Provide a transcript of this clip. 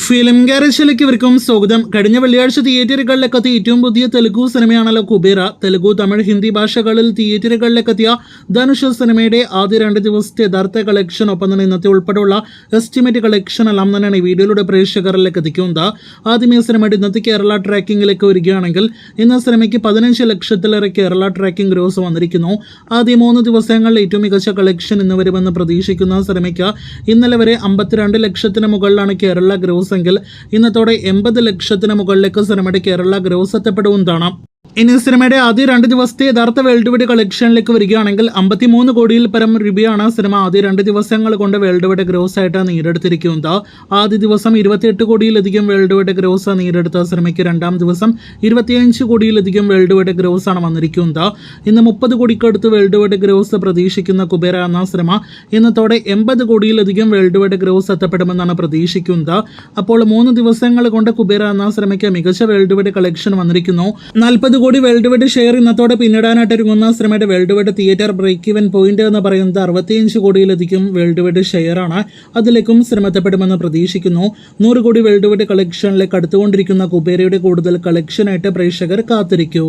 Film ഗാരേജിലേക്ക് ഇവർക്കും സ്വാഗതം. കഴിഞ്ഞ വെള്ളിയാഴ്ച തിയേറ്ററുകളിലെത്തിയ ഏറ്റവും പുതിയ തെലുഗു സിനിമയാണല്ലോ കുബേര. തെലുഗു, തമിഴ്, ഹിന്ദി ഭാഷകളിൽ തിയേറ്ററുകളിലെത്തിയ ധനുഷ് സിനിമയുടെ ആദ്യ 2 ദിവസത്തെ യഥാർത്ഥ കളക്ഷൻ, ഒപ്പം തന്നെ ഇന്നത്തെ ഉൾപ്പെടെയുള്ള എസ്റ്റിമേറ്റ് കളക്ഷൻ എല്ലാം തന്നെയാണ് ഈ വീഡിയോയിലൂടെ പ്രേക്ഷകരിലേക്ക് എത്തിക്കുന്നത്. ആദ്യമേ സിനിമയുടെ ഇന്നത്തെ കേരള ട്രാക്കിങ്ങിലേക്ക് വരികയാണെങ്കിൽ ഇന്ന് സിനിമയ്ക്ക് 15 ലക്ഷത്തിലേറെ കേരള ട്രാക്കിംഗ് ഗ്രോസ് വന്നിരിക്കുന്നു. ആദ്യ 3 ദിവസങ്ങളിൽ ഏറ്റവും മികച്ച കളക്ഷൻ ഇന്ന് വരുമെന്ന് പ്രതീക്ഷിക്കുന്ന സിനിമയ്ക്ക് ഇന്നലെ വരെ 52 ലക്ഷത്തിന് മുകളിലാണ് കേരള ഗ്രോസ് എങ്കിൽ ഇന്നത്തോടെ 80 ലക്ഷത്തിന് മുകളിലേക്ക് സിനിമയുടെ കേരള ഗ്രോസ് എത്തപ്പെടുന്നതാണ്. ഇനി സിനിമയുടെ ആദ്യ 2 ദിവസത്തെ യഥാർത്ഥ വേൾഡ് വൈഡ് കളക്ഷനിലേക്ക് വരികയാണെങ്കിൽ 53 കോടിയിൽ പരം രൂപയാണ് സിനിമ ആദ്യ 2 ദിവസങ്ങൾ കൊണ്ട് വേൾഡ് വൈഡ് ഗ്രോസ് ആയിട്ട് നേടിയെടുത്തിരിക്കുന്നത്. ആദ്യ ദിവസം 28 കോടിയിലധികം വേൾഡ് വൈഡ് ഗ്രോസ് നേടിയെടുത്ത സിനിമയ്ക്ക് രണ്ടാം ദിവസം 25 കോടിയിലധികം വേൾഡ് വൈഡ് ഗ്രോസ് ആണ് വന്നിരിക്കുന്നത്. ഇന്ന് 30 കോടിക്കടുത്ത് വേൾഡ് വൈഡ് ഗ്രോസ് പ്രതീക്ഷിക്കുന്ന കുബേര എന്ന സിനിമ ഇന്നത്തോടെ 80 കോടിയിലധികം വേൾഡ് വൈഡ് ഗ്രോസ് എത്തപ്പെടുമെന്നാണ് പ്രതീക്ഷിക്കുന്നത്. അപ്പോൾ 3 ദിവസങ്ങൾ കൊണ്ട് കുബേര എന്ന സിനിമയ്ക്ക് മികച്ച വേൾഡ് വൈഡ് കളക്ഷൻ വന്നിരിക്കുന്നു. 40 കോടി വേൾഡ് വൈഡ് ഷെയർ ഇന്നത്തോടെ പിന്നിടാനായിട്ട് ഒരുങ്ങുന്ന സിനിമയുടെ worldwide theatre break even point എന്ന് പറയുന്നത് 65 കോടിയിലധികം വേൾഡ് വൈഡ് ഷെയർ ആണ്. അതിലേക്കും സിനിമ എത്തപ്പെടുമെന്ന് പ്രതീക്ഷിക്കുന്നു. 100 കോടി വേൾഡ് വൈഡ് കളക്ഷനിലേക്ക് അടുത്തുകൊണ്ടിരിക്കുന്ന കുബേരയുടെ കൂടുതൽ കളക്ഷനായിട്ട് പ്രേക്ഷകർ കാത്തിരിക്കൂ.